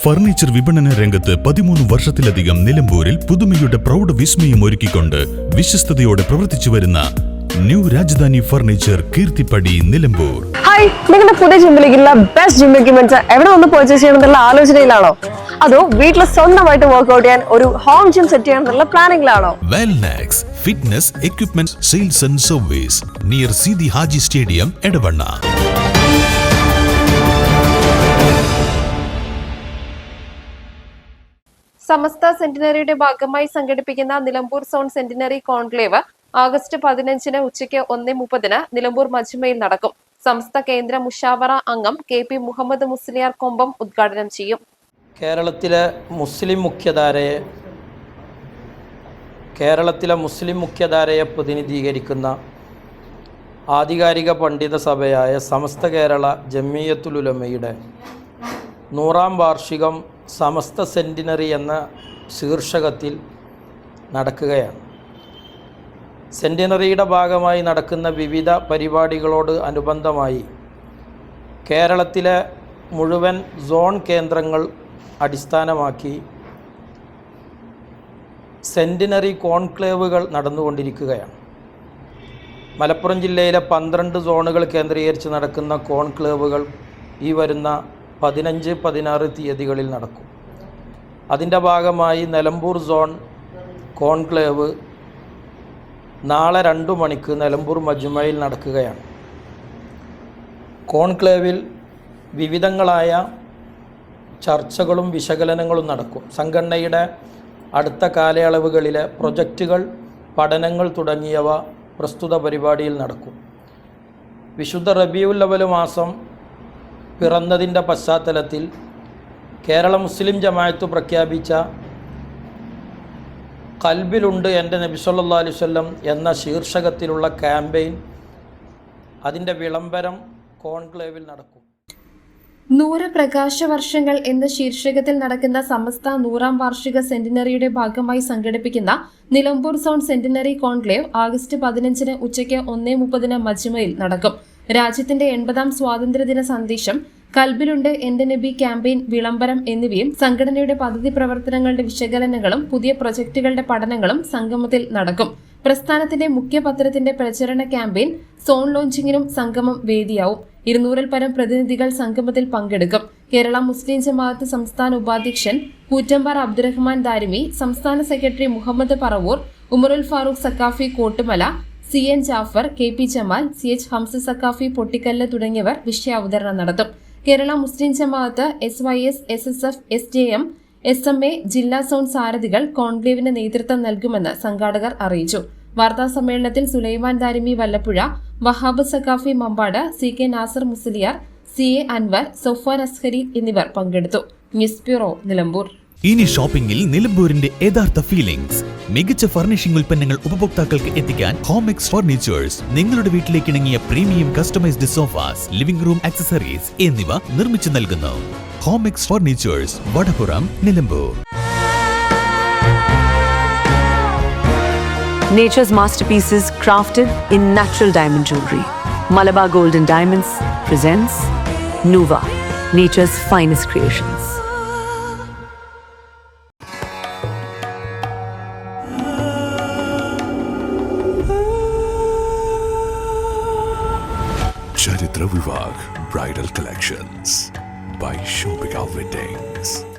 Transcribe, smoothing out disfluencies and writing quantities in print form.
Furniture വിപണന രംഗത്ത് 13 വർഷത്തിലധികം നിലമ്പൂരിൽ പുതുമയുടെ പ്രൗഢ വിസ്മയം ഒരുക്കിക്കൊണ്ട് വിശ്വസ്തയോടെ പ്രവർത്തിച്ചു വരുന്ന new Rajdhani furniture Keerthippadi Nilambur. Hi, നിങ്ങളുടെ പുതിയ ജിമ്മിലേക്കുള്ള ബെസ്റ്റ് ജിം എക്യുപ്മെന്റ്സ് എവിടെ ഒന്ന് പർച്ചേസ് ചെയ്യണമെന്നുള്ള ആലോചനയിലാണോ? അതോ വീട്ടിൽ സ്വന്തമായിട്ട് വർക്ക്ഔട്ട് ചെയ്യാൻ ഒരു ഹോം ജിം സെറ്റ് ചെയ്യാനുള്ള പ്ലാനിംഗിലാണോ? Wellnex fitness equipment sales and service near Seethi Haji stadium Edavanna. Samastha സെന്റിനറിയുടെ ഭാഗമായി സംഘടിപ്പിക്കുന്ന Nilambur zone centenary conclave August 15 ഉച്ചയ്ക്ക് 1:30 നിലമ്പൂർ മജ്മയിൽ നടക്കും. സമസ്ത കേന്ദ്ര മുഷാവറ അംഗം KP മുഹമ്മദ് മുസ്ലിയാർ കൊമ്പം ഉദ്ഘാടനം ചെയ്യും. കേരളത്തിലെ മുസ്ലിം മുഖ്യധാരയെ പ്രതിനിധീകരിക്കുന്ന ആധികാരിക പണ്ഡിത സഭയായ സമസ്ത കേരള ജമിയത്തുൽ ഉലമയുടെ 100ാം വാർഷികം സമസ്ത സെന്റിനറി എന്ന ശീർഷകത്തിൽ നടക്കുകയാണ്. സെന്റിനറിയുടെ ഭാഗമായി നടക്കുന്ന വിവിധ പരിപാടികളോട് അനുബന്ധമായി കേരളത്തിലെ മുഴുവൻ സോൺ കേന്ദ്രങ്ങൾ അടിസ്ഥാനമാക്കി സെന്റിനറി കോൺക്ലേവുകൾ നടന്നുകൊണ്ടിരിക്കുകയാണ്. മലപ്പുറം ജില്ലയിലെ 12 സോണുകൾ കേന്ദ്രീകരിച്ച് നടക്കുന്ന കോൺക്ലേവുകൾ ഈ വരുന്ന 15, 16 തീയതികളിൽ നടക്കും. അതിൻ്റെ ഭാഗമായി നിലമ്പൂർ സോൺ കോൺക്ലേവ് നാളെ 2 മണിക്ക് നിലമ്പൂർ മജ്മയിൽ നടക്കുകയാണ്. കോൺക്ലേവിൽ വിവിധങ്ങളായ ചർച്ചകളും വിശകലനങ്ങളും നടക്കും. സംഘടനയുടെ അടുത്ത കാലയളവുകളിലെ പ്രൊജക്റ്റുകൾ, പഠനങ്ങൾ തുടങ്ങിയവ പ്രസ്തുത പരിപാടിയിൽ നടക്കും. വിശുദ്ധ റബീഉൽ അവ്വൽ മാസം പിറന്നതിൻ്റെ പശ്ചാത്തലത്തിൽ കേരള മുസ്ലിം ജമാഅത്ത് പ്രഖ്യാപിച്ച ഖൽബിലുണ്ട് എൻ്റെ നബി സല്ലല്ലാഹു അലൈഹി വസല്ലം എന്ന ശീർഷകത്തിലുള്ള ക്യാമ്പയിൻ, അതിൻ്റെ വിളംബരം കോൺക്ലേവിൽ നടക്കും. 100 പ്രകാശ വർഷങ്ങൾ എന്ന ശീർഷകത്തിൽ നടക്കുന്ന സമസ്ത 100ാം വാർഷിക സെന്റിനറിയുടെ ഭാഗമായി സംഘടിപ്പിക്കുന്ന Nilambur zone centenary conclave August 15 ഉച്ചയ്ക്ക് 1:30 മജ്മയിൽ നടക്കും. രാജ്യത്തിന്റെ 80ാം സ്വാതന്ത്ര്യദിന സന്ദേശം, കൽബിലുണ്ട് എന്റെ നബി ക്യാമ്പയിൻ, വിളംബരം എന്നിവയും സംഘടനയുടെ പദ്ധതി പ്രവർത്തനങ്ങളുടെ വിശകലനങ്ങളും പുതിയ പ്രൊജക്ടുകളുടെ പഠനങ്ങളും സംഗമത്തിൽ നടക്കും. പ്രസ്ഥാനത്തിന്റെ മുഖ്യപത്രത്തിന്റെ പ്രചരണ ക്യാമ്പയിൻ, സോൺ ലോഞ്ചിങ്ങിനും സംഗമം വേദിയാവും. 200-ൽ പരം പ്രതിനിധികൾ സംഗമത്തിൽ പങ്കെടുക്കും. കേരള മുസ്ലിം ജമാഅത്ത് സംസ്ഥാന ഉപാധ്യക്ഷൻ കൂറ്റമ്പാർ അബ്ദുറഹ്മാൻ ദാരിമി, സംസ്ഥാന secretary Muhammad Paravur, Umarul Farooq Saqafi Kottumala, CN Jafar, KP Jamal, CH Hamza Saqafi Pottikkallu തുടങ്ങിയവർ വിഷയാവതരണം നടത്തും. Kerala Muslim Jamaat, SYS, SSF, SJM, SMA ജില്ലാ സോൺ സാരഥികൾ കോൺക്ലേവിന് നേതൃത്വം നൽകുമെന്ന് സംഘാടകർ അറിയിച്ചു. വാർത്താ സമ്മേളനത്തിൽ സുലൈമാൻ ദാരിമി വല്ലപ്പുഴ, വഹാബ് സക്കാഫി മമ്പാട്, CK നാസർ മുസ്ലിയാർ, CA അൻവർ, സൊഫാൻ അസ്ഹരി എന്നിവർ പങ്കെടുത്തു. News bureau, Nilambur. ഇനി ഷോപ്പിംഗിൽ നിലമ്പൂരിന്റെ യഥാർത്ഥ ഫീലിംഗ്സ്. മികച്ച ഫർണിഷിംഗ് ഉൽപ്പന്നങ്ങൾ ഉപഭോക്താക്കൾക്ക് എത്തിക്കാൻ ഹോമെക്സ് ഫർണിച്ചേഴ്സ് നിങ്ങളുടെ വീട്ടിലേക്ക് ഇണങ്ങിയ premium customized sofas, living room accessories എന്നിവ നിർമ്മിച്ചു നൽകുന്നു. Homex furnitures, Vadapuram, Nilambur. Nature's masterpieces crafted in natural diamond jewelry. Malabar Gold and Diamonds presents Nuva, nature's finest creations. Charitra Vivag Bridal Collections by Shobhika Weddings.